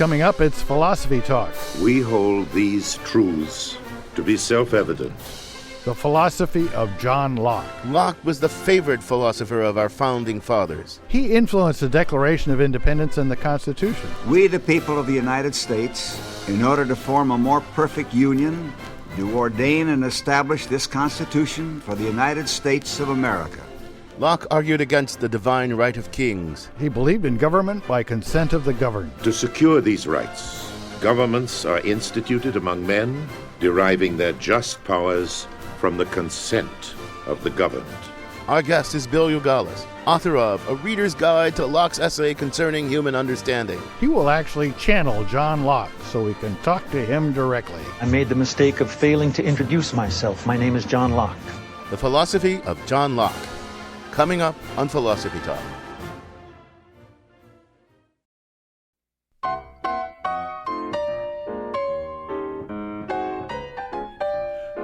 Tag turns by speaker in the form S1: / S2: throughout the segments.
S1: Coming up, it's Philosophy Talk.
S2: We hold these truths to be self-evident.
S1: The philosophy of John Locke.
S3: Locke was the favorite philosopher of our founding fathers.
S1: He influenced the Declaration of Independence and the Constitution.
S4: We, the people of the United States, in order to form a more perfect union, do ordain and establish this Constitution for the United States of America.
S3: Locke argued against the divine right of kings.
S1: He believed in government by consent of the governed.
S2: To secure these rights, governments are instituted among men, deriving their just powers from the consent of the governed.
S3: Our guest is Bill Uzgalis, author of A Reader's Guide to Locke's Essay Concerning Human Understanding.
S1: He will actually channel John Locke so we can talk to him directly.
S5: I made the mistake of failing to introduce myself. My name is John Locke.
S3: The Philosophy of John Locke. Coming up on Philosophy Talk.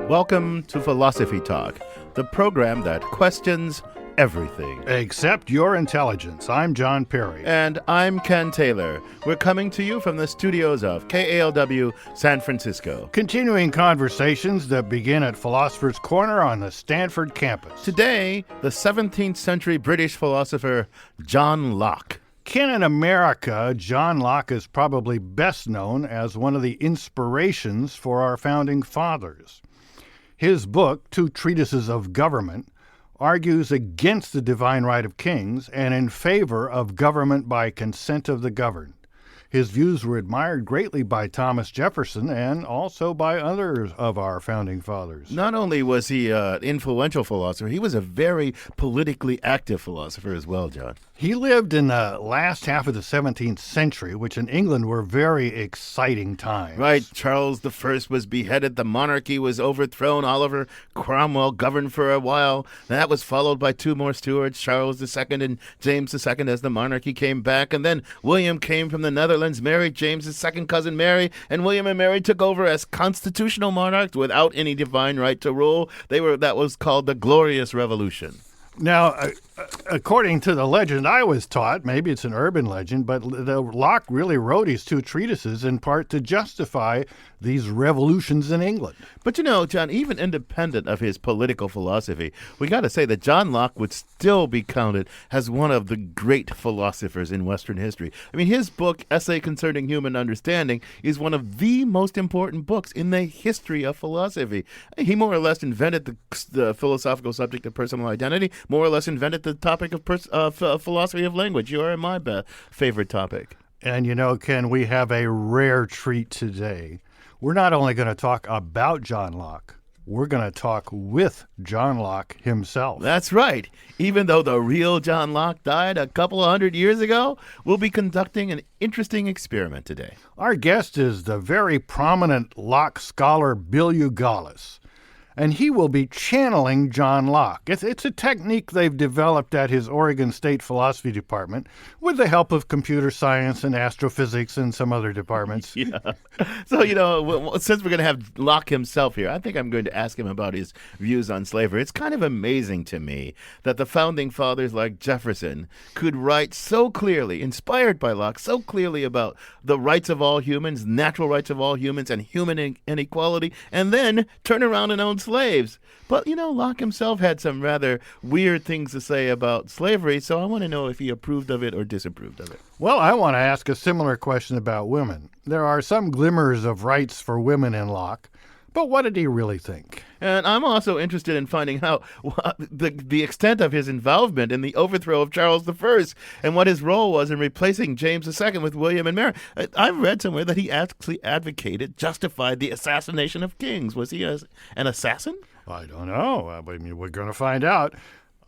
S3: Welcome to Philosophy Talk, the program that questions everything.
S1: Except your intelligence. I'm John Perry.
S3: And I'm Ken Taylor. We're coming to you from the studios of KALW San Francisco.
S1: Continuing conversations that begin at Philosopher's Corner on the Stanford campus.
S3: Today, the 17th century British philosopher John Locke.
S1: Ken, in America, John Locke is probably best known as one of the inspirations for our founding fathers. His book, Two Treatises of Government, argues against the divine right of kings and in favor of government by consent of the governed. His views were admired greatly by Thomas Jefferson and also by others of our founding fathers.
S3: Not only was he an influential philosopher, he was a very politically active philosopher as well, John.
S1: He lived in the last half of the 17th century, which in England were very exciting times.
S3: Right. Charles I was beheaded. The monarchy was overthrown. Oliver Cromwell governed for a while. That was followed by two more Stuarts, Charles II and James II, as the monarchy came back. And then William came from the Netherlands, married James's second cousin Mary, and William and Mary took over as constitutional monarchs without any divine right to rule. That was called the Glorious Revolution.
S1: Now, according to the legend I was taught, maybe it's an urban legend, but Locke really wrote his two treatises in part to justify these revolutions in England.
S3: But you know, John, even independent of his political philosophy, we got to say that John Locke would still be counted as one of the great philosophers in Western history. I mean, his book, Essay Concerning Human Understanding, is one of the most important books in the history of philosophy. He more or less invented the philosophical subject of personal identity, more or less invented the topic of philosophy of language. You are my favorite topic.
S1: And you know, Ken, we have a rare treat today. We're not only going to talk about John Locke, we're going to talk with John Locke himself.
S3: That's right. Even though the real John Locke died a couple of 100 years ago, we'll be conducting an interesting experiment today.
S1: Our guest is the very prominent Locke scholar Bill Uzgalis, and he will be channeling John Locke. It's a technique they've developed at his Oregon State Philosophy Department with the help of computer science and astrophysics and some other departments.
S3: Yeah. So, you know, since we're going to have Locke himself here, I think I'm going to ask him about his views on slavery. It's kind of amazing to me that the founding fathers like Jefferson could write so clearly, inspired by Locke, so clearly about the rights of all humans, natural rights of all humans, and human inequality, and then turn around and own slaves. But, you know, Locke himself had some rather weird things to say about slavery, so I want to know if he approved of it or disapproved of it.
S1: Well, I want to ask a similar question about women. There are some glimmers of rights for women in Locke, but what did he really think?
S3: And I'm also interested in finding out the extent of his involvement in the overthrow of Charles I and what his role was in replacing James II with William and Mary. I've read somewhere that he actually justified the assassination of kings. Was he an assassin?
S1: I don't know. I mean, we're going to find out.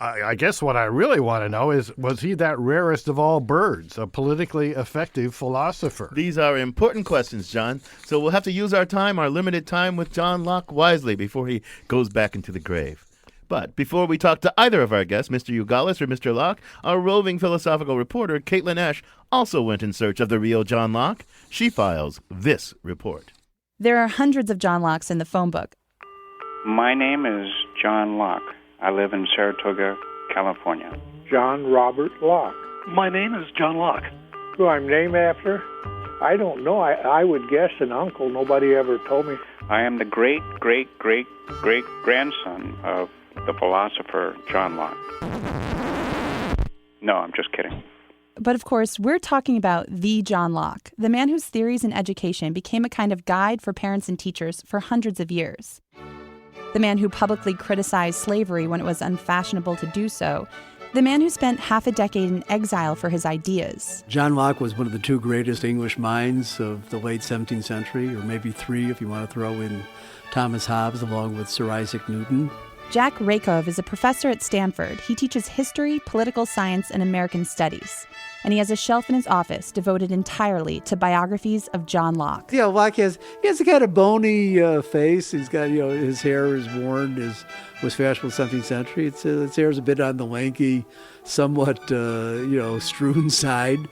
S1: I guess what I really want to know is, was he that rarest of all birds, a politically effective philosopher?
S3: These are important questions, John. So we'll have to use our limited time with John Locke wisely before he goes back into the grave. But before we talk to either of our guests, Mr. Uzgalis or Mr. Locke, our roving philosophical reporter, Caitlin Esch, also went in search of the real John Locke. She files this report.
S6: There are hundreds of John Lockes in the phone book.
S7: My name is John Locke. I live in Saratoga, California.
S8: John Robert Locke,
S9: My name is John Locke.
S8: who I'm named after. I don't know. I would guess an uncle. Nobody ever told me.
S7: I am the great-great-great-great-grandson of the philosopher John Locke. No, I'm just kidding.
S6: But of course, we're talking about the John Locke, the man whose theories in education became a kind of guide for parents and teachers for hundreds of years. The man who publicly criticized slavery when it was unfashionable to do so. The man who spent half a decade in exile for his ideas.
S9: John Locke was one of the two greatest English minds of the late 17th century, or maybe three if you want to throw in Thomas Hobbes along with Sir Isaac Newton.
S6: Jack Rakove is a professor at Stanford. He teaches history, political science, and American studies. And he has a shelf in his office devoted entirely to biographies of John Locke.
S9: Yeah, Locke he has a kind of bony face. He's got, his hair is worn, was fashionable 17th century. His hair is a bit on the lanky, somewhat, strewn side.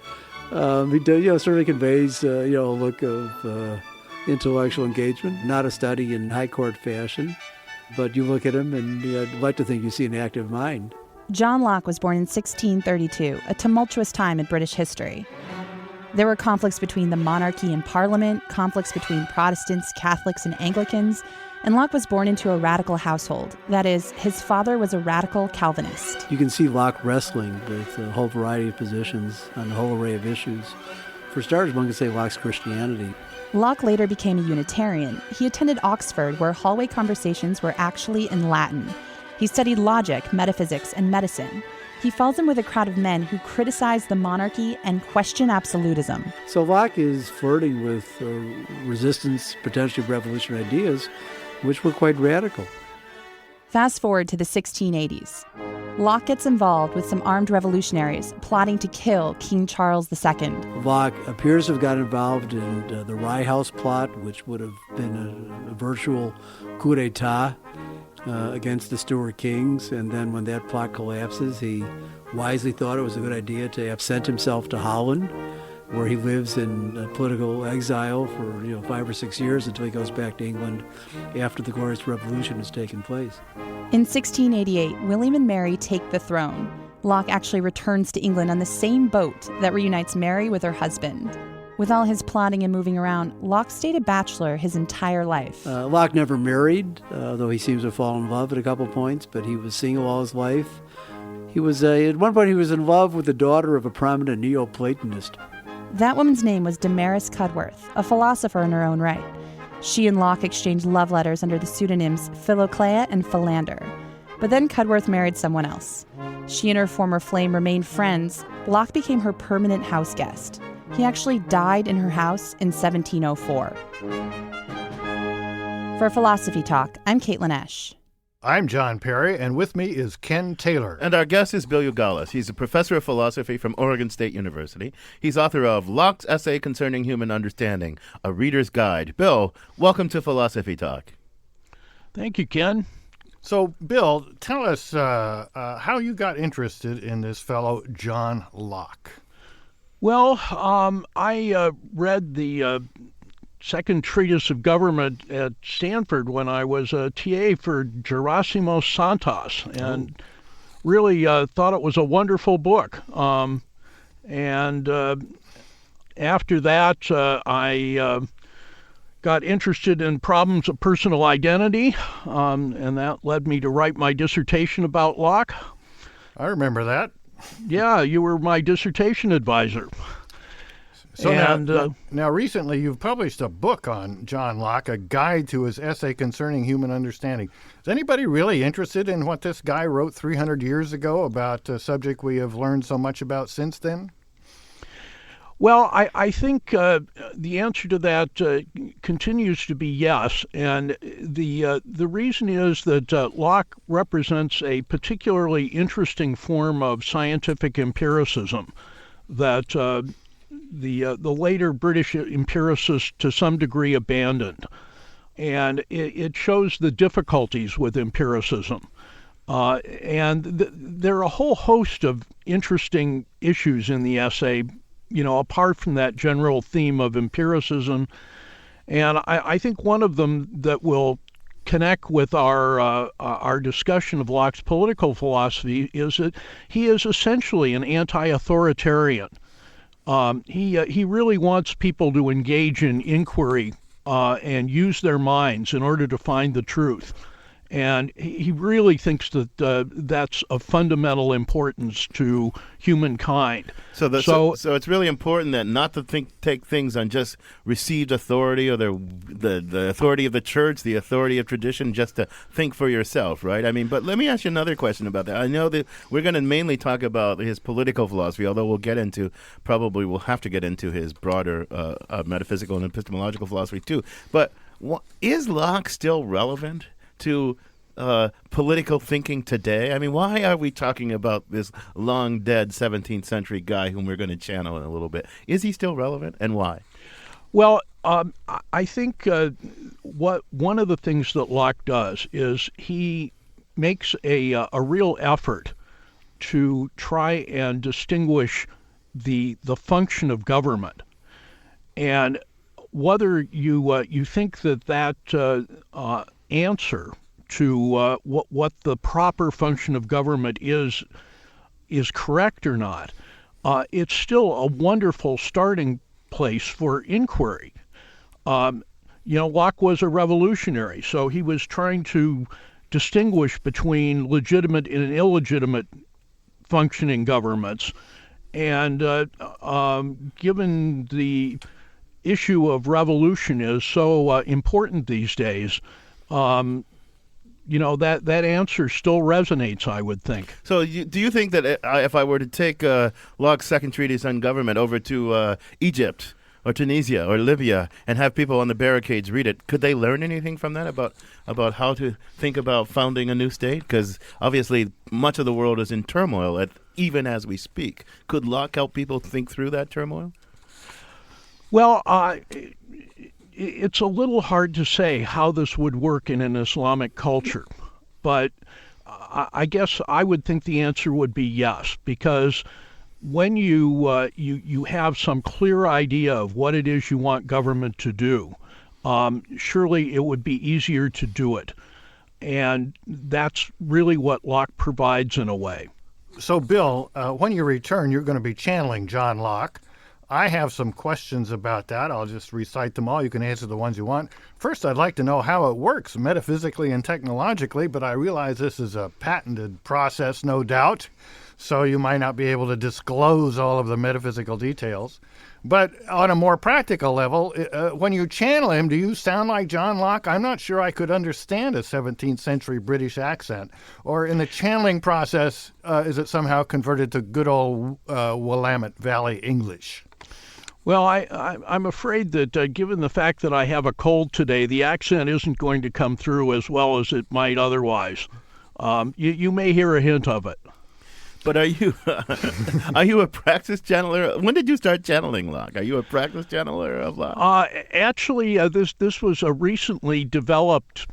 S9: He certainly conveys, a look of intellectual engagement, not a study in high court fashion. But you look at him and I'd like to think you see an active mind.
S6: John Locke was born in 1632, a tumultuous time in British history. There were conflicts between the monarchy and Parliament, conflicts between Protestants, Catholics, and Anglicans, and Locke was born into a radical household. That is, his father was a radical Calvinist.
S9: You can see Locke wrestling with a whole variety of positions on a whole array of issues. For starters, one can say Locke's Christianity.
S6: Locke later became a Unitarian. He attended Oxford, where hallway conversations were actually in Latin. He studied logic, metaphysics, and medicine. He falls in with a crowd of men who criticize the monarchy and question absolutism.
S9: So Locke is flirting with resistance, potentially revolutionary ideas, which were quite radical.
S6: Fast forward to the 1680s. Locke gets involved with some armed revolutionaries plotting to kill King Charles II.
S9: Locke appears to have got involved in the Rye House plot, which would have been a virtual coup d'etat against the Stuart kings. And then when that plot collapses, he wisely thought it was a good idea to absent himself to Holland, where he lives in political exile for 5 or 6 years until he goes back to England after the Glorious Revolution has taken place.
S6: In 1688, William and Mary take the throne. Locke actually returns to England on the same boat that reunites Mary with her husband. With all his plotting and moving around, Locke stayed a bachelor his entire life.
S9: Locke never married, though he seems to have fallen in love at a couple points, but he was single all his life. He was, at one point, he was in love with the daughter of a prominent Neoplatonist.
S6: That woman's name was Damaris Cudworth, a philosopher in her own right. She and Locke exchanged love letters under the pseudonyms Philoclea and Philander. But then Cudworth married someone else. She and her former flame remained friends. Locke became her permanent house guest. He actually died in her house in 1704. For Philosophy Talk, I'm Caitlin Esch.
S1: I'm John Perry, and with me is Ken Taylor.
S3: And our guest is Bill Uzgalis. He's a professor of philosophy from Oregon State University. He's author of Locke's Essay Concerning Human Understanding, A Reader's Guide. Bill, welcome to Philosophy Talk.
S10: Thank you, Ken.
S1: So, Bill, tell us how you got interested in this fellow John Locke.
S10: Well, I read the second treatise of government at Stanford when I was a TA for Gerasimos Santos, and really thought it was a wonderful book. And after that, I got interested in problems of personal identity, and that led me to write my dissertation about Locke.
S1: I remember that.
S10: Yeah, you were my dissertation advisor.
S1: So now recently you've published a book on John Locke, a guide to his essay concerning human understanding. Is anybody really interested in what this guy wrote 300 years ago about a subject we have learned so much about since then?
S10: Well, I think the answer to that continues to be yes, and the reason is that Locke represents a particularly interesting form of scientific empiricism that the later British empiricists to some degree abandoned, and it shows the difficulties with empiricism. And there are a whole host of interesting issues in the essay, apart from that general theme of empiricism. And I think one of them that will connect with our discussion of Locke's political philosophy is that he is essentially an anti-authoritarian. He really wants people to engage in inquiry and use their minds in order to find the truth. And he really thinks that that's of fundamental importance to humankind.
S3: So it's really important that not to take things on just received authority or the authority of the church, the authority of tradition, just to think for yourself, right? I mean, but let me ask you another question about that. I know that we're going to mainly talk about his political philosophy, although we'll have to get into his broader metaphysical and epistemological philosophy too. But is Locke still relevant to political thinking today? I mean, why are we talking about this long dead 17th century guy whom we're going to channel in a little bit? Is he still relevant, and why?
S10: Well, I think one of the things that Locke does is he makes a real effort to try and distinguish the function of government, and whether you think that answer to what the proper function of government is correct or not, it's still a wonderful starting place for inquiry. Locke was a revolutionary, so he was trying to distinguish between legitimate and illegitimate functioning governments. And given the issue of revolution is so important these days, that answer still resonates, I would think.
S3: So do you think that if I were to take Locke's second treatise on government over to Egypt or Tunisia or Libya and have people on the barricades read it, could they learn anything from that about how to think about founding a new state? Because obviously much of the world is in turmoil even as we speak. Could Locke help people think through that turmoil?
S10: Well, it's a little hard to say how this would work in an Islamic culture, but I guess I would think the answer would be yes, because when you have some clear idea of what it is you want government to do, surely it would be easier to do it, and that's really what Locke provides in a way.
S1: So, Bill, when you return, you're going to be channeling John Locke. I have some questions about that. I'll just recite them all. You can answer the ones you want. First, I'd like to know how it works metaphysically and technologically, but I realize this is a patented process, no doubt, so you might not be able to disclose all of the metaphysical details. But on a more practical level, when you channel him, do you sound like John Locke? I'm not sure I could understand a 17th century British accent. Or in the channeling process, is it somehow converted to good old Willamette Valley English?
S10: Well, I'm afraid that given the fact that I have a cold today, the accent isn't going to come through as well as it might otherwise. You may hear a hint of it.
S3: But are you a practice channeler? When did you start channeling Locke? Are you a practice channeler of Locke?
S10: Actually, this was a recently developed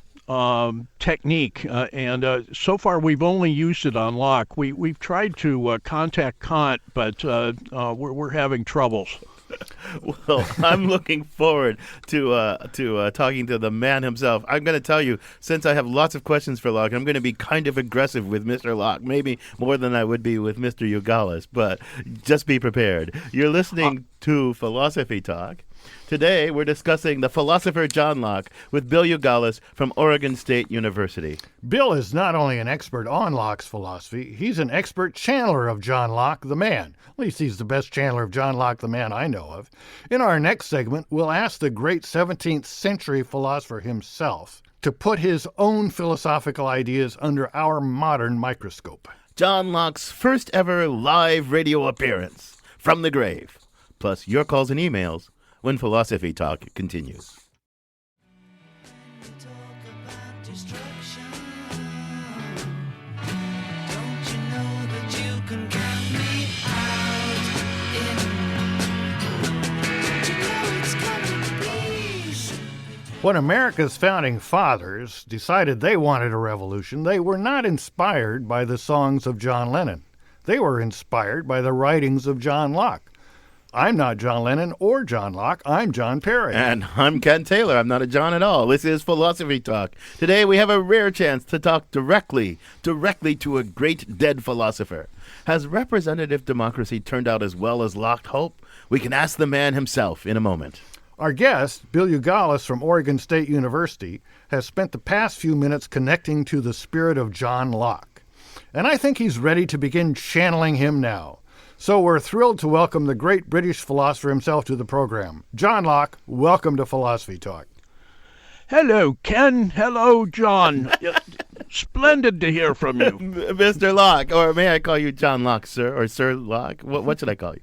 S10: technique, and so far we've only used it on Locke. We've tried to contact Kant, but we're having troubles.
S3: Well, I'm looking forward to talking to the man himself. I'm going to tell you, since I have lots of questions for Locke, I'm going to be kind of aggressive with Mr. Locke, maybe more than I would be with Mr. Uzgalis, but just be prepared. You're listening to Philosophy Talk. Today, we're discussing the philosopher John Locke with Bill Uzgalis from Oregon State University.
S1: Bill is not only an expert on Locke's philosophy, he's an expert channeler of John Locke, the man. At least he's the best channeler of John Locke, the man I know of. In our next segment, we'll ask the great 17th century philosopher himself to put his own philosophical ideas under our modern microscope.
S3: John Locke's first ever live radio appearance from the grave. Plus your calls and emails when Philosophy Talk continues.
S1: When America's founding fathers decided they wanted a revolution, they were not inspired by the songs of John Lennon. They were inspired by the writings of John Locke. I'm not John Lennon or John Locke. I'm John Perry.
S3: And I'm Ken Taylor. I'm not a John at all. This is Philosophy Talk. Today we have a rare chance to talk directly to a great dead philosopher. Has representative democracy turned out as well as Locke hoped? We can ask the man himself in a moment.
S1: Our guest, Bill Uzgalis from Oregon State University, has spent the past few minutes connecting to the spirit of John Locke. And I think he's ready to begin channeling him now. So we're thrilled to welcome the great British philosopher himself to the program. John Locke, welcome to Philosophy Talk.
S10: Hello, Ken. Hello, John. Splendid to hear from you.
S3: Mr. Locke, or may I call you John Locke, sir, or Sir Locke? What should I call you?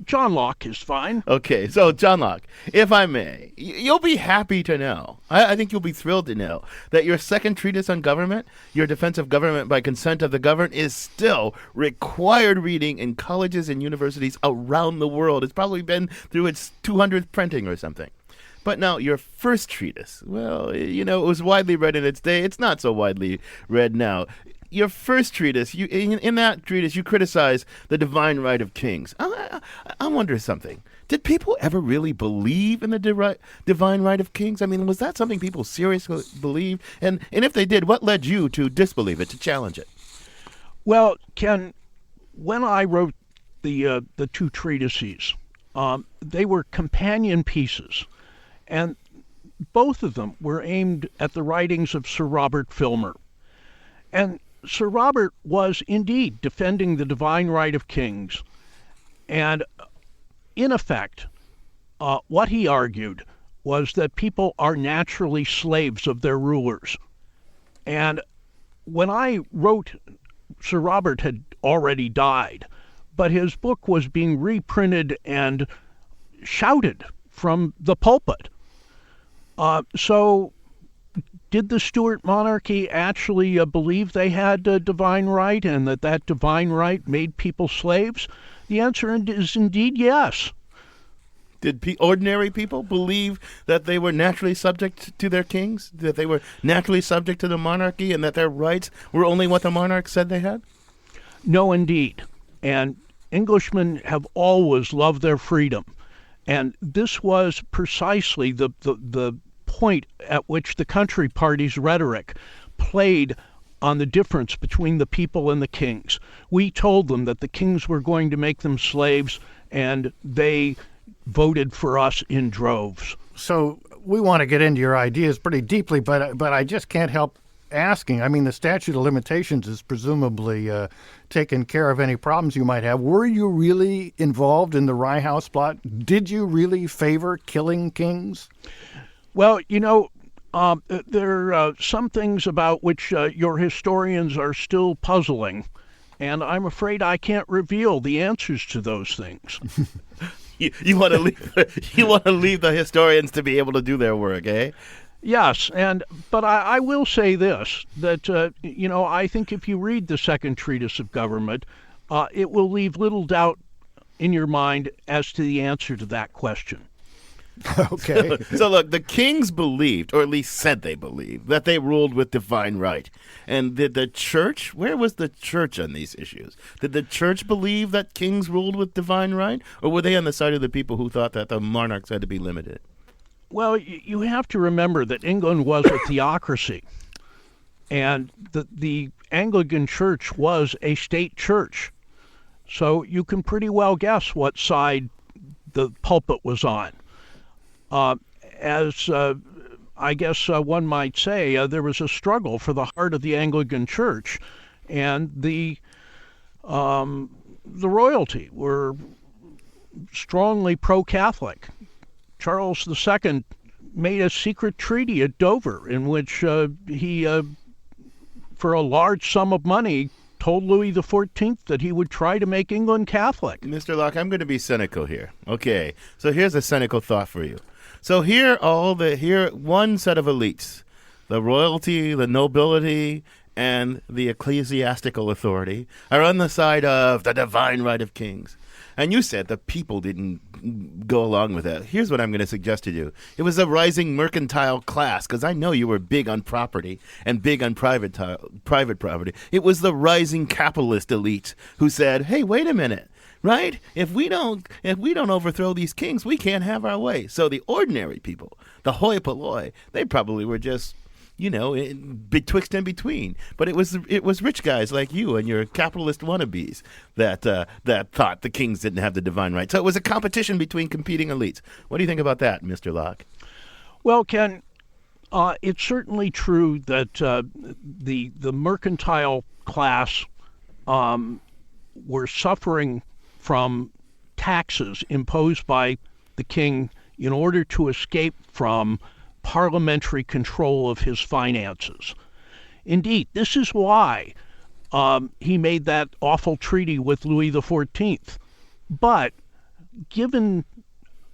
S10: John Locke is fine.
S3: Okay, so John Locke, if I may, you'll be happy to know, I think you'll be thrilled to know, that your second treatise on government, your defense of government by consent of the governed, is still required reading in colleges and universities around the world. It's probably been through its 200th printing or something. But now, your first treatise, well, it was widely read in its day. It's not so widely read now. Your first treatise, in that treatise, you criticize the divine right of kings. I wonder something. Did people ever really believe in the divine right of kings? I mean, was that something people seriously believed? And if they did, what led you to disbelieve it, to challenge it?
S10: Well, Ken, when I wrote the two treatises, they were companion pieces, and both of them were aimed at the writings of Sir Robert Filmer. And Sir Robert was indeed defending the divine right of kings. And in effect, what he argued was that people are naturally slaves of their rulers. And when I wrote, Sir Robert had already died, but his book was being reprinted and shouted from the pulpit. So did the Stuart monarchy actually believe they had a divine right and that divine right made people slaves? The answer is indeed yes.
S3: Did ordinary people believe that they were naturally subject to their kings, that they were naturally subject to the monarchy, and that their rights were only what the monarch said they had?
S10: No, indeed. And Englishmen have always loved their freedom. And this was precisely the point at which the country party's rhetoric played on the difference between the people and the kings. We told them that the kings were going to make them slaves, and they voted for us in droves.
S1: So we want to get into your ideas pretty deeply, but I just can't help asking. I mean, the statute of limitations is presumably taken care of any problems you might have. Were you really involved in the Rye House plot? Did you really favor killing kings?
S10: Well, there are some things about which your historians are still puzzling, and I'm afraid I can't reveal the answers to those things.
S3: You want to leave the historians to be able to do their work, eh?
S10: Yes, but I will say this, that, I think if you read the second treatise of government, it will leave little doubt in your mind as to the answer to that question.
S1: Okay.
S3: So look, the kings believed, or at least said they believed, that they ruled with divine right. And did the church, where was the church on these issues? Did the church believe that kings ruled with divine right? Or were they on the side of the people who thought that the monarchs had to be limited?
S10: Well, you have to remember that England was a theocracy. And the Anglican Church was a state church. So you can pretty well guess what side the pulpit was on. As I guess one might say, there was a struggle for the heart of the Anglican Church, and the royalty were strongly pro-Catholic. Charles II made a secret treaty at Dover in which he, for a large sum of money, told Louis XIV that he would try to make England Catholic.
S3: Mr. Locke, I'm going to be cynical here. Okay, so here's a cynical thought for you. So here one set of elites, the royalty, the nobility, and the ecclesiastical authority, are on the side of the divine right of kings. And you said the people didn't go along with that. Here's what I'm going to suggest to you. It was a rising mercantile class, because I know you were big on property and big on private property. It was the rising capitalist elite who said, hey, wait a minute. Right? If we don't overthrow these kings, we can't have our way. So the ordinary people, the hoi polloi, they probably were just betwixt and between. But it was rich guys like you and your capitalist wannabes that thought the kings didn't have the divine right. So it was a competition between competing elites. What do you think about that, Mr. Locke?
S10: Well, Ken, it's certainly true that the mercantile class were suffering from taxes imposed by the king in order to escape from parliamentary control of his finances. Indeed, this is why he made that awful treaty with Louis XIV. But given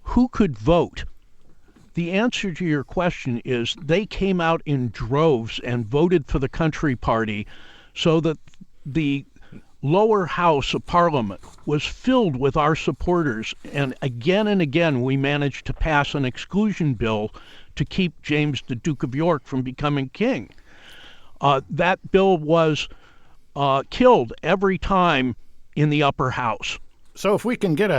S10: who could vote, the answer to your question is they came out in droves and voted for the Country Party, so that the lower house of Parliament was filled with our supporters, and again we managed to pass an exclusion bill to keep James, the Duke of York, from becoming king. That bill was killed every time in the upper house.
S1: So if we can get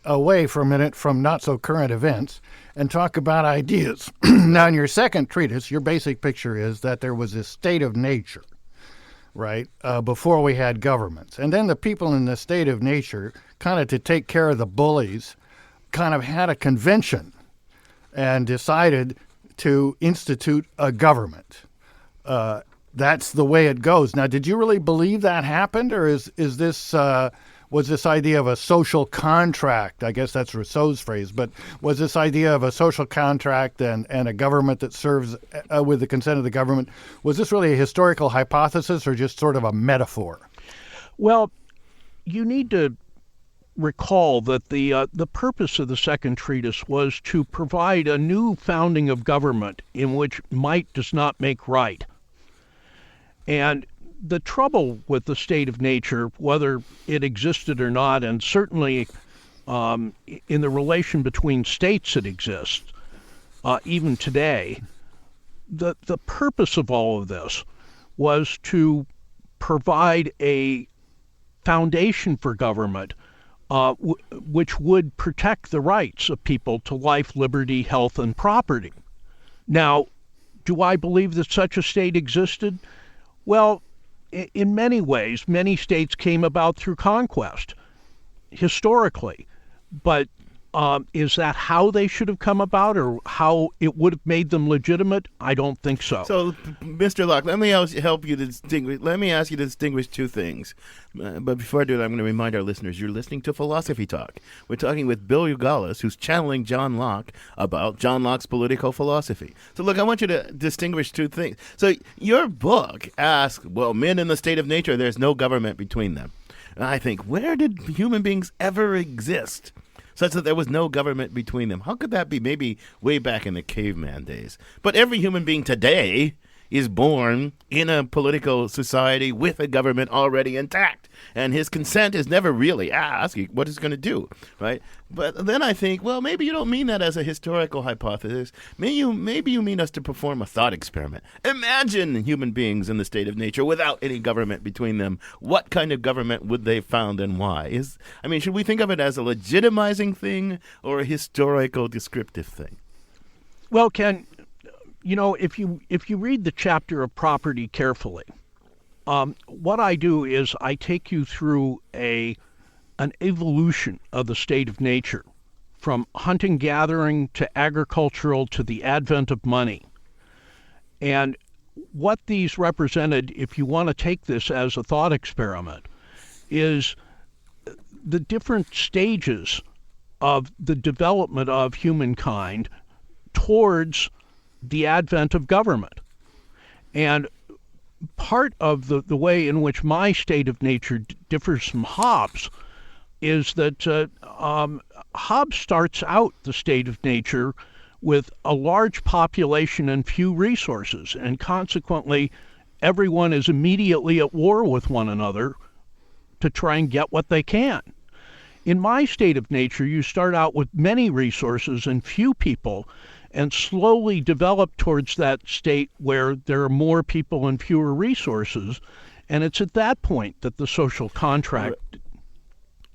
S1: away for a minute from not-so-current events and talk about ideas. Now, in your second treatise, your basic picture is that there was this state of nature, right, before we had governments. And then the people in the state of nature, kind of to take care of the bullies, kind of had a convention and decided to institute a government. That's the way it goes. Now, did you really believe that happened, or is this was this idea of a social contract? I guess that's Rousseau's phrase, but was this idea of a social contract and a government that serves with the consent of the government, was this really a historical hypothesis or just sort of a metaphor?
S10: Well, you need to recall that the purpose of the second treatise was to provide a new founding of government in which might does not make right. And the trouble with the state of nature, whether it existed or not, and certainly in the relation between states that exists, even today, the purpose of all of this was to provide a foundation for government which would protect the rights of people to life, liberty, health, and property. Now, do I believe that such a state existed? Well, in many ways, many states came about through conquest, historically. But is that how they should have come about, or how it would have made them legitimate? I don't think so.
S3: So, Mr. Locke, let me help you to distinguish. Let me ask you to distinguish two things. But before I do that, I'm going to remind our listeners, you're listening to Philosophy Talk. We're talking with Bill Uzgalis, who's channeling John Locke about John Locke's political philosophy. So, look, I want you to distinguish two things. So, your book asks, well, men in the state of nature, there's no government between them. And I think, where did human beings ever exist such that there was no government between them? How could that be? Maybe way back in the caveman days. But every human being today is born in a political society with a government already intact, and his consent is never really asked what he's going to do, right? But then I think, well, maybe you don't mean that as a historical hypothesis. Maybe you mean us to perform a thought experiment. Imagine human beings in the state of nature without any government between them. What kind of government would they found, and why? Should we think of it as a legitimizing thing or a historical descriptive thing?
S10: Well, Ken, if you read the chapter of property carefully, what I do is I take you through an evolution of the state of nature, from hunting gathering to agricultural to the advent of money. And what these represented, if you want to take this as a thought experiment, is the different stages of the development of humankind towards the advent of government. And part of the way in which my state of nature differs from Hobbes is that Hobbes starts out the state of nature with a large population and few resources, and consequently everyone is immediately at war with one another to try and get what they can. In my state of nature, you start out with many resources and few people, and slowly develop towards that state where there are more people and fewer resources. And it's at that point that the social contract...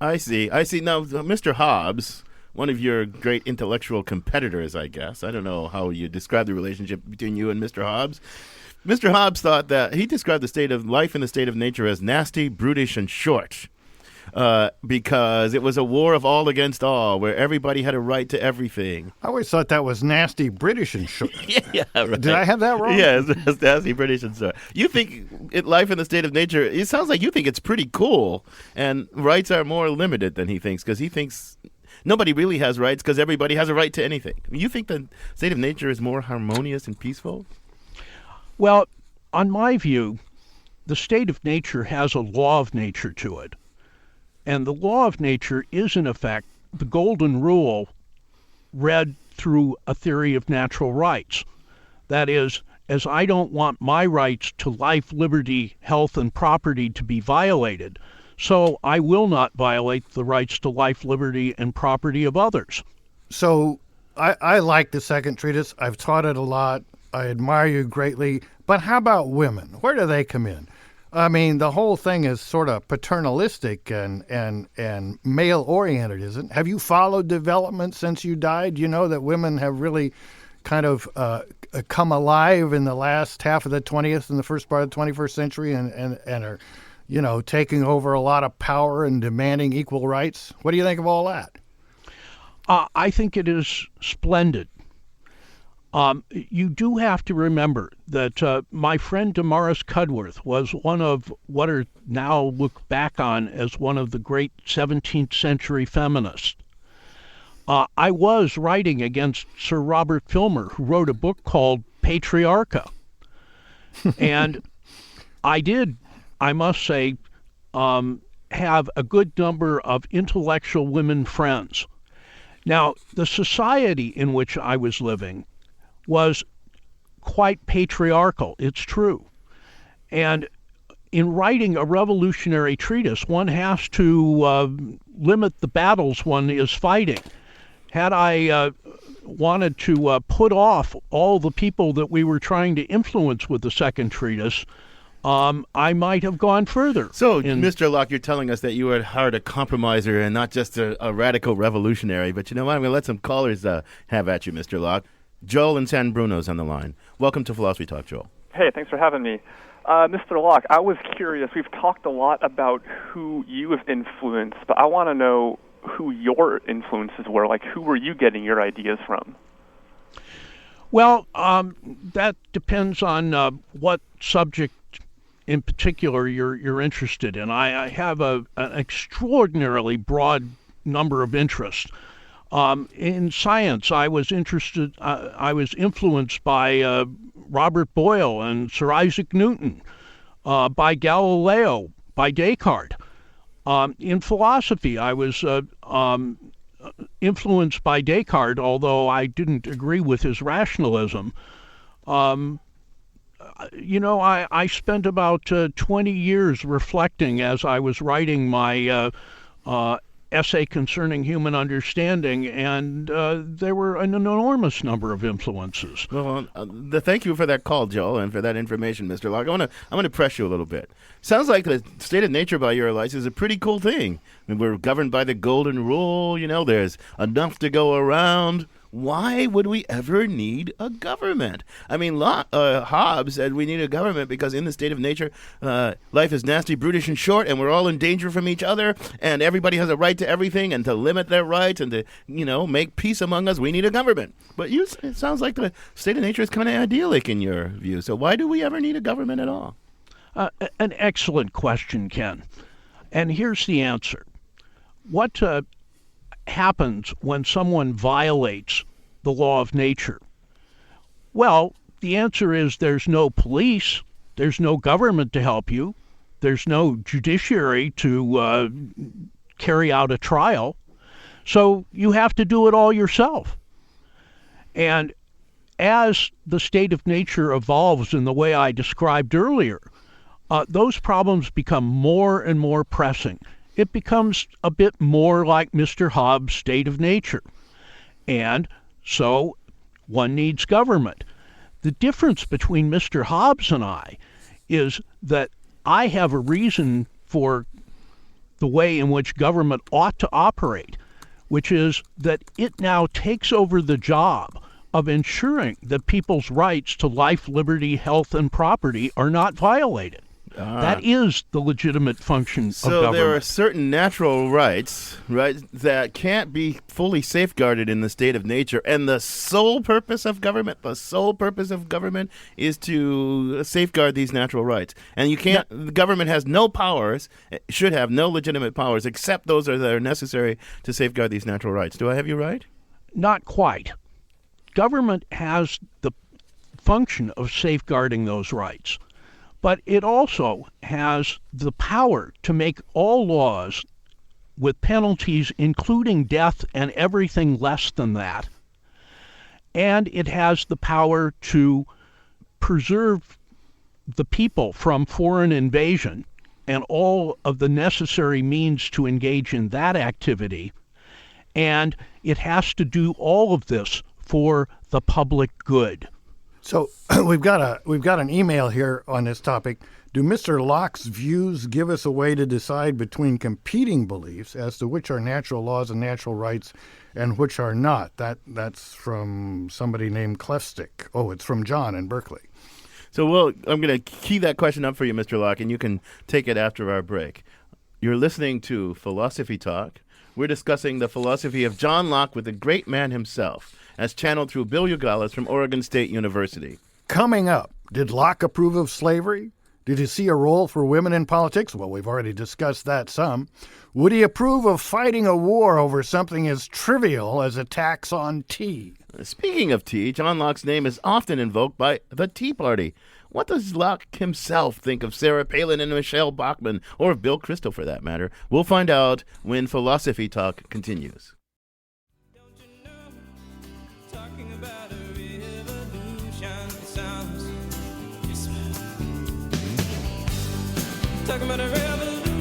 S3: I see. Now, Mr. Hobbes one of your great intellectual competitors, I guess. I don't know how you describe the relationship between you and Mr. Hobbes. Mr. Hobbes thought that he described the state of life and the state of nature as nasty, brutish, and short. Because it was a war of all against all, where everybody had a right to everything.
S1: I always thought that was nasty, British, and short.
S3: Yeah, right.
S1: Did I have that wrong?
S3: Yeah, it's nasty, British, and short. You think life in the state of nature, it sounds like you think it's pretty cool, and rights are more limited than he thinks, because he thinks nobody really has rights because everybody has a right to anything. You think the state of nature is more harmonious and peaceful?
S10: Well, on my view, the state of nature has a law of nature to it. And the law of nature is, in effect, the golden rule read through a theory of natural rights. That is, as I don't want my rights to life, liberty, health, and property to be violated, so I will not violate the rights to life, liberty, and property of others.
S1: So I like the second treatise. I've taught it a lot. I admire you greatly. But how about women? Where do they come in? I mean, the whole thing is sort of paternalistic and male-oriented, isn't it? Have you followed development since you died? You know that women have really kind of come alive in the last half of the 20th and the first part of the 21st century and are, taking over a lot of power and demanding equal rights. What do you think of all that?
S10: I think it is splendid. You do have to remember that my friend Damaris Cudworth was one of what are now looked back on as one of the great 17th century feminists. I was writing against Sir Robert Filmer, who wrote a book called Patriarcha. And I did, I must say, have a good number of intellectual women friends. Now, the society in which I was living was quite patriarchal, it's true. And in writing a revolutionary treatise, one has to limit the battles one is fighting. Had I wanted to put off all the people that we were trying to influence with the second treatise, I might have gone further.
S3: So, Mr. Locke, you're telling us that you were at heart a compromiser and not just a radical revolutionary. But you know what? I'm going to let some callers have at you, Mr. Locke. Joel in San Bruno's on the line. Welcome to Philosophy Talk, Joel.
S11: Hey, thanks for having me. Mr. Locke, I was curious. We've talked a lot about who you have influenced, but I want to know who your influences were. Like, who were you getting your ideas from?
S10: Well, that depends on what subject in particular you're interested in. I have an extraordinarily broad number of interests. In science, I was influenced by Robert Boyle and Sir Isaac Newton, by Galileo, by Descartes. In philosophy, I was influenced by Descartes, although I didn't agree with his rationalism. I spent about 20 years reflecting as I was writing my essay concerning human understanding, and there were an enormous number of influences.
S3: Well, thank you for that call, Joel, and for that information, Mr. Locke. I'm going to press you a little bit. Sounds like the state of nature by your lights is a pretty cool thing. I mean, we're governed by the golden rule. There's enough to go around. Why would we ever need a government? I mean, Hobbes said we need a government because in the state of nature, life is nasty, brutish, and short, and we're all in danger from each other, and everybody has a right to everything, and to limit their rights and to, make peace among us, we need a government. But it sounds like the state of nature is kind of idyllic in your view. So why do we ever need a government at all?
S10: An excellent question, Ken. And here's the answer. What happens when someone violates the law of nature? Well, the answer is there's no police, there's no government to help you, there's no judiciary to carry out a trial, so you have to do it all yourself. And as the state of nature evolves in the way I described earlier, those problems become more and more pressing. It becomes a bit more like Mr. Hobbes' state of nature. And so one needs government. The difference between Mr. Hobbes and I is that I have a reason for the way in which government ought to operate, which is that it now takes over the job of ensuring that people's rights to life, liberty, health, and property are not violated. That is the legitimate function of government.
S3: So there are certain natural rights, right, that can't be fully safeguarded in the state of nature, and the sole purpose of government is to safeguard these natural rights. And you can't. The government has no powers, should have no legitimate powers, except those that are necessary to safeguard these natural rights. Do I have you right?
S10: Not quite. Government has the function of safeguarding those rights, but it also has the power to make all laws with penalties, including death and everything less than that. And it has the power to preserve the people from foreign invasion and all of the necessary means to engage in that activity. And it has to do all of this for the public good.
S1: So we've got an email here on this topic. Do Mr. Locke's views give us a way to decide between competing beliefs as to which are natural laws and natural rights and which are not? That's from somebody named Clefstick. Oh, it's from John in Berkeley.
S3: So I'm going to key that question up for you, Mr. Locke, and you can take it after our break. You're listening to Philosophy Talk. We're discussing the philosophy of John Locke with the great man himself, as channeled through Bill Uzgalis from Oregon State University.
S1: Coming up, did Locke approve of slavery? Did he see a role for women in politics? Well, we've already discussed that some. Would he approve of fighting a war over something as trivial as a tax on tea?
S3: Speaking of tea, John Locke's name is often invoked by the Tea Party. What does Locke himself think of Sarah Palin and Michelle Bachmann, or of Bill Kristol for that matter? We'll find out when Philosophy Talk continues.
S12: Talking about a revolution.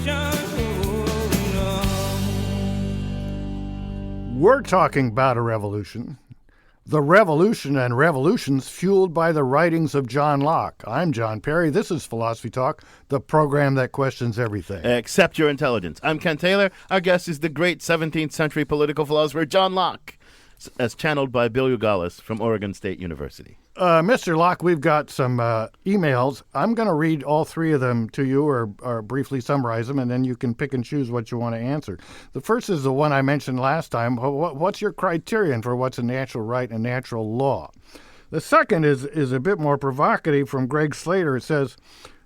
S1: We're talking about a revolution. The revolution and revolutions fueled by the writings of John Locke. I'm John Perry. This is Philosophy Talk, the program that questions everything.
S3: Except your intelligence. I'm Ken Taylor. Our guest is the great 17th century political philosopher John Locke, as channeled by Bill Uzgalis from Oregon State University.
S1: Mr. Locke, we've got some emails. I'm going to read all three of them to you or briefly summarize them, and then you can pick and choose what you want to answer. The first is the one I mentioned last time. What's your criterion for what's a natural right and natural law? The second is a bit more provocative from Greg Slater. It says,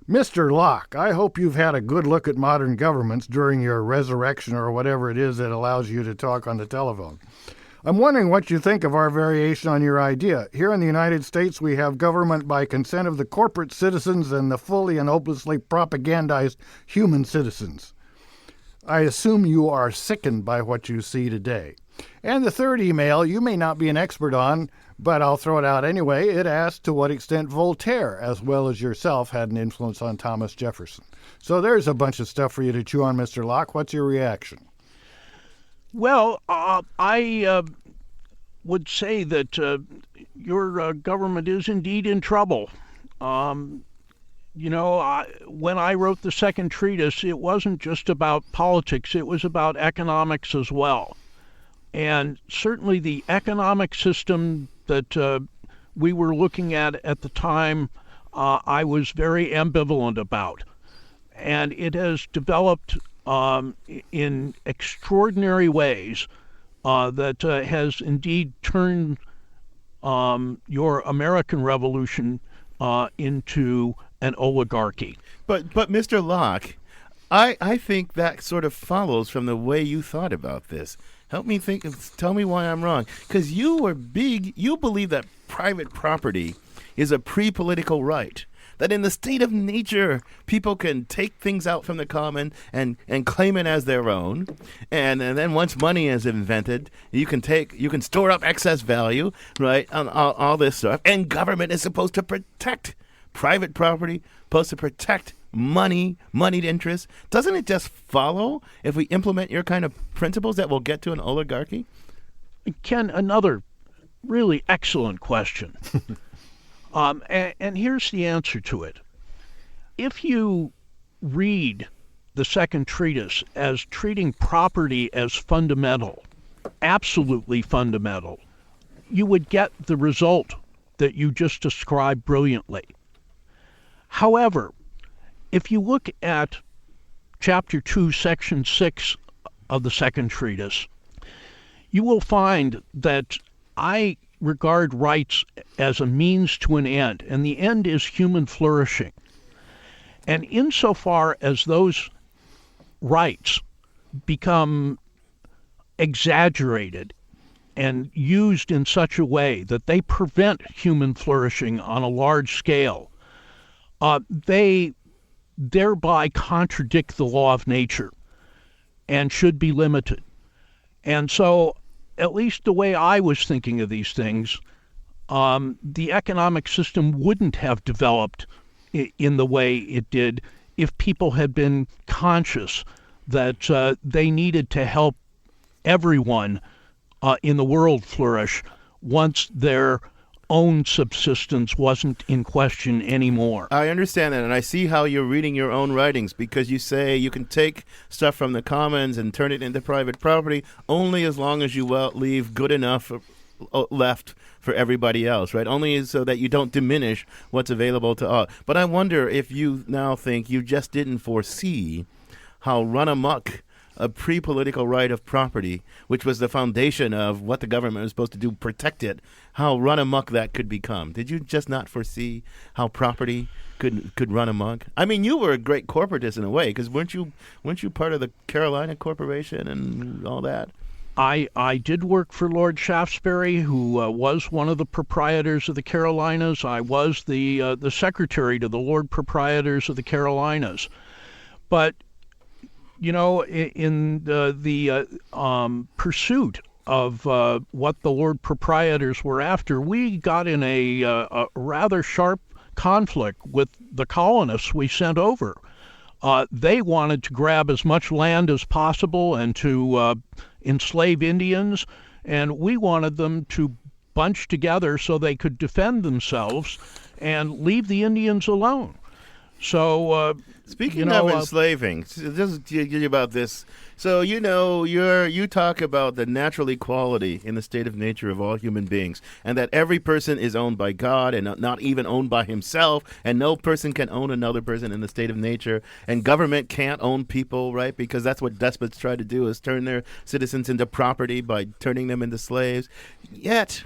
S1: Mr. Locke, I hope you've had a good look at modern governments during your resurrection or whatever it is that allows you to talk on the telephone. I'm wondering what you think of our variation on your idea. Here in the United States, we have government by consent of the corporate citizens and the fully and hopelessly propagandized human citizens. I assume you are sickened by what you see today. And the third email, you may not be an expert on, but I'll throw it out anyway. It asked to what extent Voltaire, as well as yourself, had an influence on Thomas Jefferson. So there's a bunch of stuff for you to chew on, Mr. Locke. What's your reaction?
S10: Well, I would say that your government is indeed in trouble. When I wrote the second treatise, it wasn't just about politics, it was about economics as well. And certainly the economic system that we were looking at the time, I was very ambivalent about. And it has developed in extraordinary ways that has indeed turned your American Revolution into an oligarchy.
S3: But Mr. Locke, I think that sort of follows from the way you thought about this. Help me think. Tell me why I'm wrong. Because you believe that private property is a pre-political right. That in the state of nature, people can take things out from the common and claim it as their own. And then once money is invented, you can store up excess value, right, on all this stuff. And government is supposed to protect private property, supposed to protect moneyed interests. Doesn't it just follow, if we implement your kind of principles, that we'll get to an oligarchy?
S10: Ken, another really excellent question. And here's the answer to it. If you read the second treatise as treating property as fundamental, absolutely fundamental, you would get the result that you just described brilliantly. However, if you look at Chapter 2, Section 6 of the second treatise, you will find that I regard rights as a means to an end, and the end is human flourishing. And insofar as those rights become exaggerated and used in such a way that they prevent human flourishing on a large scale, they thereby contradict the law of nature and should be limited. And so, at least the way I was thinking of these things, the economic system wouldn't have developed in the way it did if people had been conscious that they needed to help everyone in the world flourish once their own subsistence wasn't in question anymore.
S3: I understand that, and I see how you're reading your own writings, because you say you can take stuff from the commons and turn it into private property only as long as you leave good enough left for everybody else, right? Only so that you don't diminish what's available to all. But I wonder if you now think you just didn't foresee how run amok a pre-political right of property, which was the foundation of what the government was supposed to do, protect it, how run amok that could become. Did you just not foresee how property could run amok? I mean, you were a great corporatist in a way, because weren't you part of the Carolina Corporation and all that?
S10: I did work for Lord Shaftesbury, who was one of the proprietors of the Carolinas. I was the secretary to the Lord Proprietors of the Carolinas. But you know, in the pursuit of what the Lord Proprietors were after, we got in a rather sharp conflict with the colonists we sent over. They wanted to grab as much land as possible and to enslave Indians, and we wanted them to bunch together so they could defend themselves and leave the Indians alone. So,
S3: speaking of enslaving, just to get you about this. So, you talk about the natural equality in the state of nature of all human beings, and that every person is owned by God and not even owned by himself, and no person can own another person in the state of nature, and government can't own people, right? Because that's what despots try to do, is turn their citizens into property by turning them into slaves. Yet,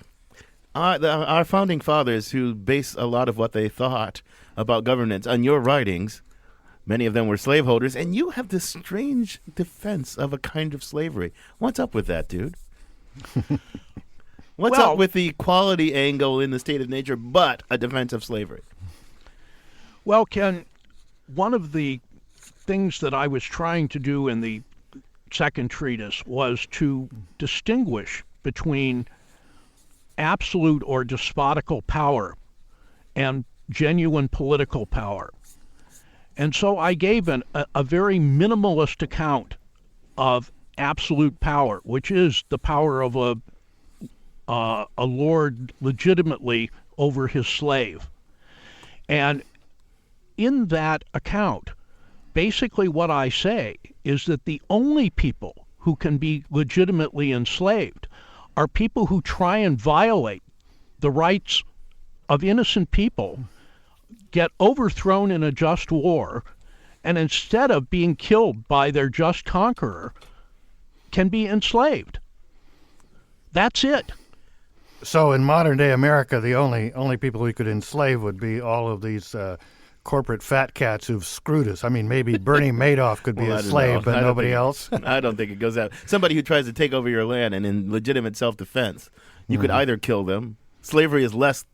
S3: our founding fathers, who base a lot of what they thought about governance on your writings, many of them were slaveholders, and you have this strange defense of a kind of slavery. What's up with that, dude? What's up with the equality angle in the state of nature, but a defense of slavery?
S10: Well, Ken, one of the things that I was trying to do in the second treatise was to distinguish between absolute or despotical power and genuine political power. And so I gave a very minimalist account of absolute power, which is the power of a lord legitimately over his slave. And in that account, basically what I say is that the only people who can be legitimately enslaved are people who try and violate the rights of innocent people, get overthrown in a just war, and instead of being killed by their just conqueror, can be enslaved. That's it.
S1: So in modern day America, the only people we could enslave would be all of these corporate fat cats who've screwed us. I mean, maybe Bernie Madoff could be a slave, but nobody else.
S3: I don't think it goes out. Somebody who tries to take over your land, and in legitimate self-defense, you could either kill them. Slavery is less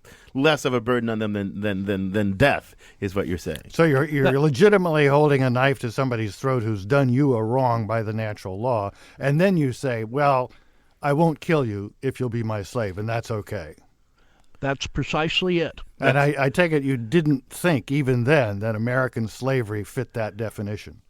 S3: of a burden on them than death, is what you're saying.
S1: So you're legitimately holding a knife to somebody's throat who's done you a wrong by the natural law, and then you say, well, I won't kill you if you'll be my slave, and that's okay.
S10: That's precisely it.
S1: And I take it you didn't think even then that American slavery fit that definition.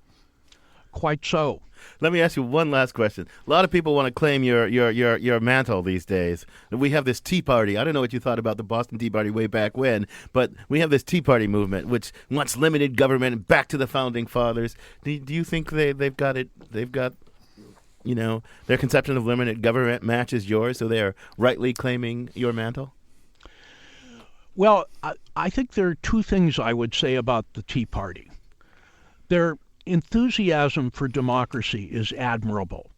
S10: Quite so.
S3: Let me ask you one last question. A lot of people want to claim your mantle these days. We have this Tea Party. I don't know what you thought about the Boston Tea Party way back when, but we have this Tea Party movement which wants limited government, back to the founding fathers. Do you think they've got it? They've got their conception of limited government matches yours, so they are rightly claiming your mantle?
S10: Well, I think there are two things I would say about the Tea Party. Their enthusiasm for democracy is admirable.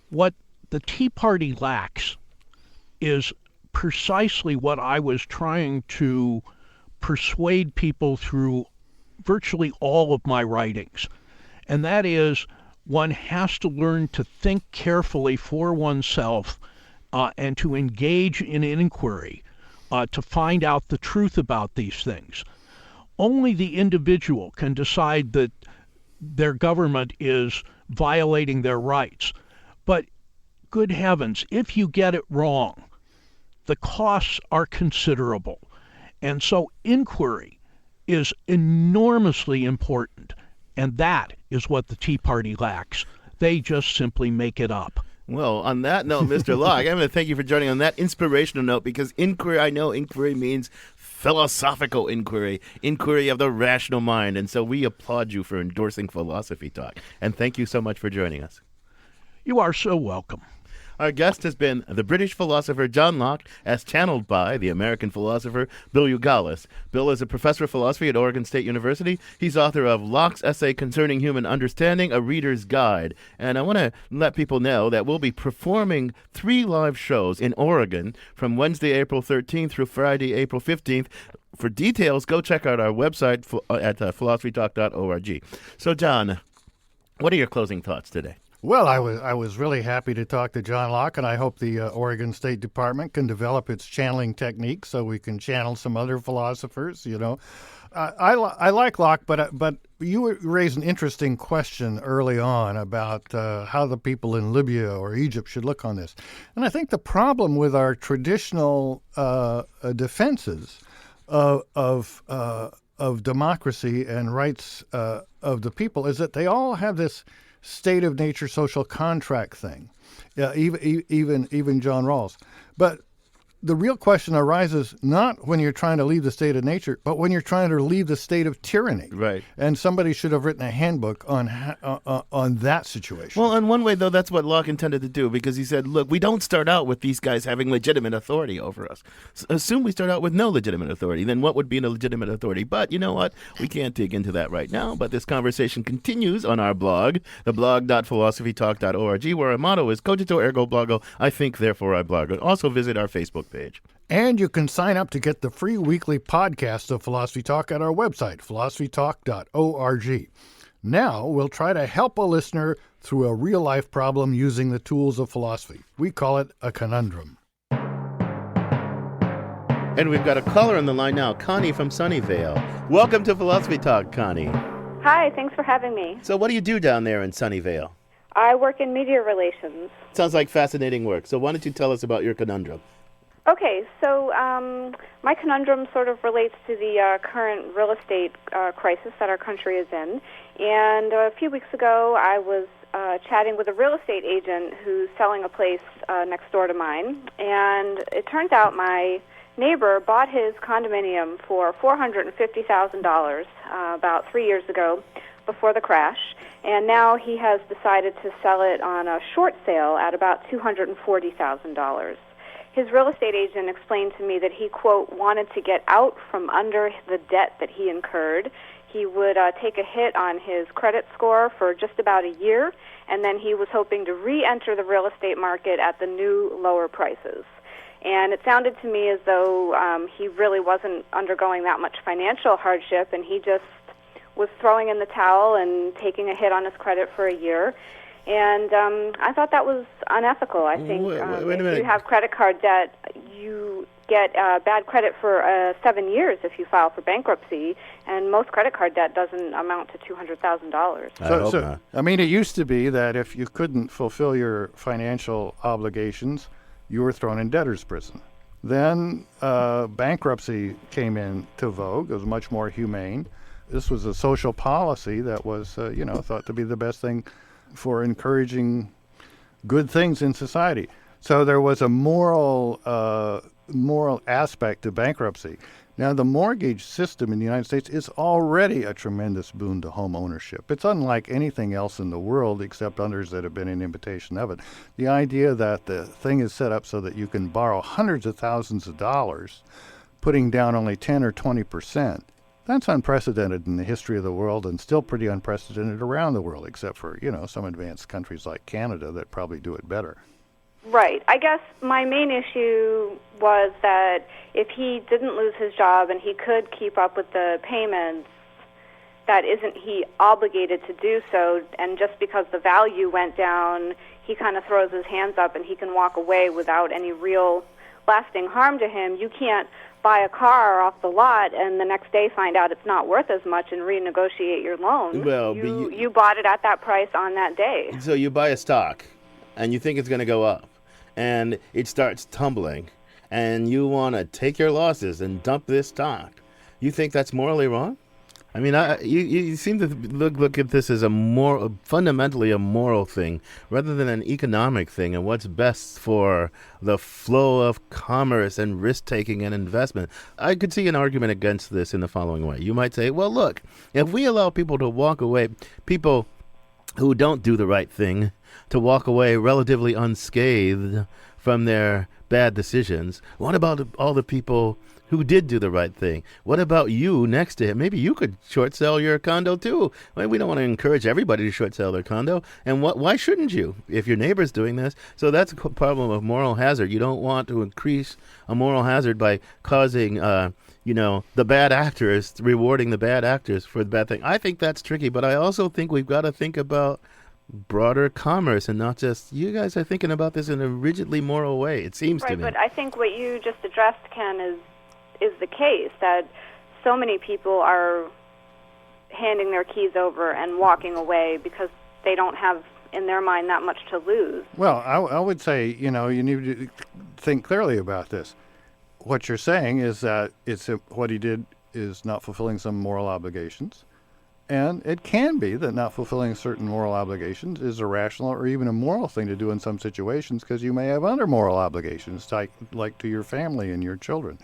S10: What the Tea Party lacks is precisely what I was trying to persuade people through virtually all of my writings, and that is one has to learn to think carefully for oneself and to engage in inquiry to find out the truth about these things. Only the individual can decide that their government is violating their rights. But good heavens, if you get it wrong, the costs are considerable. And so inquiry is enormously important. And that is what the Tea Party lacks. They just simply make it up.
S3: Well, on that note, Mr. Locke, I'm going to thank you for joining on that inspirational note, because I know inquiry means philosophical inquiry of the rational mind. And so we applaud you for endorsing Philosophy Talk. And thank you so much for joining us.
S10: You are so welcome.
S3: Our guest has been the British philosopher John Locke, as channeled by the American philosopher Bill Uzgalis. Bill is a professor of philosophy at Oregon State University. He's author of Locke's Essay Concerning Human Understanding, A Reader's Guide. And I want to let people know that we'll be performing 3 live shows in Oregon from Wednesday, April 13th through Friday, April 15th. For details, go check out our website at philosophytalk.org. So, John, what are your closing thoughts today?
S1: Well, I was really happy to talk to John Locke, and I hope the Oregon State Department can develop its channeling technique so we can channel some other philosophers. I like Locke, but you raised an interesting question early on about how the people in Libya or Egypt should look on this, and I think the problem with our traditional defenses of democracy and rights of the people is that they all have this state of nature social contract thing, even John Rawls. But the real question arises not when you're trying to leave the state of nature, but when you're trying to leave the state of tyranny.
S3: Right.
S1: And somebody should have written a handbook on that situation.
S3: Well, in one way, though, that's what Locke intended to do, because he said, look, we don't start out with these guys having legitimate authority over us. Assume we start out with no legitimate authority. Then what would be a legitimate authority? But you know what? We can't dig into that right now. But this conversation continues on our blog, theblog.philosophytalk.org, where our motto is Cogito ergo blogo, I think, therefore I blog. Also visit our Facebook page.
S1: And you can sign up to get the free weekly podcast of Philosophy Talk at our website, philosophytalk.org. Now we'll try to help a listener through a real-life problem using the tools of philosophy. We call it a conundrum.
S3: And we've got a caller on the line now, Connie from Sunnyvale. Welcome to Philosophy Talk, Connie.
S12: Hi, thanks for having me.
S3: So what do you do down there in Sunnyvale?
S12: I work in media relations.
S3: Sounds like fascinating work. So why don't you tell us about your conundrum?
S12: Okay, so my conundrum sort of relates to the current real estate crisis that our country is in. And a few weeks ago, I was chatting with a real estate agent who's selling a place next door to mine. And it turns out my neighbor bought his condominium for $450,000 about 3 years ago before the crash. And now he has decided to sell it on a short sale at about $240,000. His real estate agent explained to me that he, quote, wanted to get out from under the debt that he incurred. He would take a hit on his credit score for just about a year, and then he was hoping to re-enter the real estate market at the new lower prices. And it sounded to me as though he really wasn't undergoing that much financial hardship, and he just was throwing in the towel and taking a hit on his credit for a year. And I thought that was unethical. I think
S3: wait a
S12: if
S3: minute.
S12: you have credit card debt, you get bad credit for 7 years if you file for bankruptcy, and most credit card debt doesn't amount to $200,000.
S1: I mean, it used to be that if you couldn't fulfill your financial obligations, you were thrown in debtor's prison. Then bankruptcy came into vogue. It was much more humane. This was a social policy that was, thought to be the best thing for encouraging good things in society. So there was a moral aspect to bankruptcy. Now, the mortgage system in the United States is already a tremendous boon to home ownership. It's unlike anything else in the world except others that have been an imitation of it. The idea that the thing is set up so that you can borrow hundreds of thousands of dollars, putting down only 10 or 20%, that's unprecedented in the history of the world and still pretty unprecedented around the world, except for, some advanced countries like Canada that probably do it better.
S12: Right. I guess my main issue was that if he didn't lose his job and he could keep up with the payments, that isn't he obligated to do so, and just because the value went down, he kind of throws his hands up and he can walk away without any real lasting harm to him. You can't buy a car off the lot and the next day find out it's not worth as much and renegotiate your loan.
S3: Well,
S12: you bought it at that price on that day.
S3: So you buy a stock, and you think it's going to go up, and it starts tumbling, and you want to take your losses and dump this stock. You think that's morally wrong? I mean, you seem to look at this as fundamentally a moral thing rather than an economic thing and what's best for the flow of commerce and risk-taking and investment. I could see an argument against this in the following way. You might say, well, look, if we allow people to walk away, people who don't do the right thing, to walk away relatively unscathed from their bad decisions, what about all the people who did do the right thing? What about you next to him? Maybe you could short sell your condo too. We don't want to encourage everybody to short sell their condo. And why shouldn't you if your neighbor's doing this? So that's a problem of moral hazard. You don't want to increase a moral hazard by causing, the bad actors, rewarding the bad actors for the bad thing. I think that's tricky, but I also think we've got to think about broader commerce and not just, you guys are thinking about this in a rigidly moral way, it seems to me.
S12: Right, but I think what you just addressed, Ken, is the case, that so many people are handing their keys over and walking away because they don't have, in their mind, that much to lose.
S1: Well, I would say, you need to think clearly about this. What you're saying is that what he did is not fulfilling some moral obligations. And it can be that not fulfilling certain moral obligations is a rational or even a moral thing to do in some situations because you may have other moral obligations, like to your family and your children.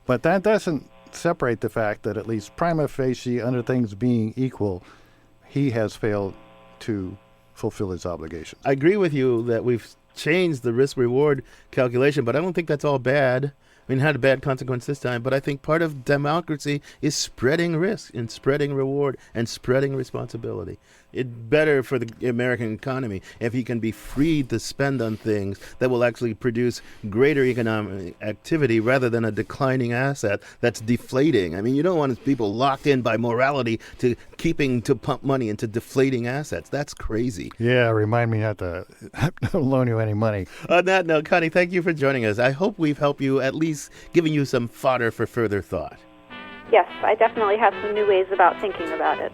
S1: But that doesn't separate the fact that at least prima facie, under things being equal, he has failed to fulfill his obligations.
S3: I agree with you that we've changed the risk-reward calculation, but I don't think that's all bad. I mean, it had a bad consequence this time, but I think part of democracy is spreading risk and spreading reward and spreading responsibility. It's better for the American economy if he can be freed to spend on things that will actually produce greater economic activity rather than a declining asset that's deflating. I mean, you don't want people locked in by morality to pump money into deflating assets. That's crazy.
S1: Yeah, remind me not to loan you any money.
S3: On that note, Connie, thank you for joining us. I hope we've helped you, at least giving you some fodder for further thought.
S12: Yes, I definitely have some new ways about thinking about it.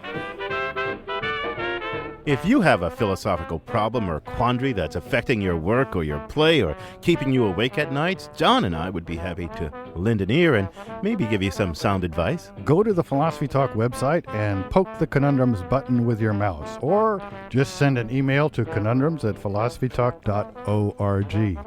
S3: If you have a philosophical problem or quandary that's affecting your work or your play or keeping you awake at night, John and I would be happy to lend an ear and maybe give you some sound advice.
S1: Go to the Philosophy Talk website and poke the conundrums button with your mouse, or just send an email to conundrums@philosophytalk.org.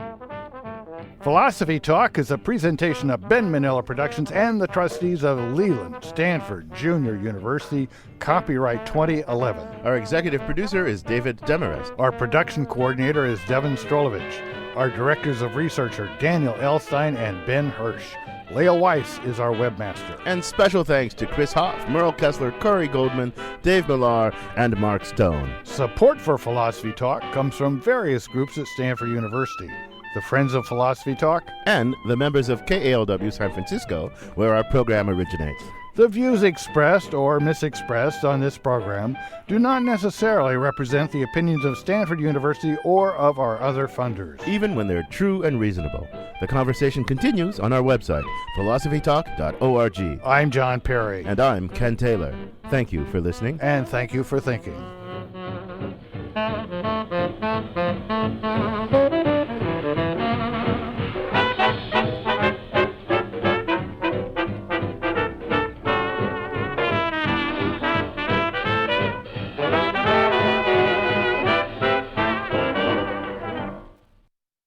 S1: Philosophy Talk is a presentation of Ben Manila Productions and the trustees of Leland Stanford Junior University, copyright 2011.
S3: Our executive producer is David Demarest.
S1: Our production coordinator is Devin Strolovich. Our directors of research are Daniel Elstein and Ben Hirsch. Leah Weiss is our webmaster.
S3: And special thanks to Chris Hoff, Merle Kessler, Corey Goldman, Dave Millar, and Mark Stone.
S1: Support for Philosophy Talk comes from various groups at Stanford University. The Friends of Philosophy Talk,
S3: and the members of KALW San Francisco, where our program originates.
S1: The views expressed or misexpressed on this program do not necessarily represent the opinions of Stanford University or of our other funders,
S3: even when they're true and reasonable. The conversation continues on our website, philosophytalk.org.
S1: I'm John Perry.
S3: And I'm Ken Taylor. Thank you for listening.
S1: And thank you for thinking.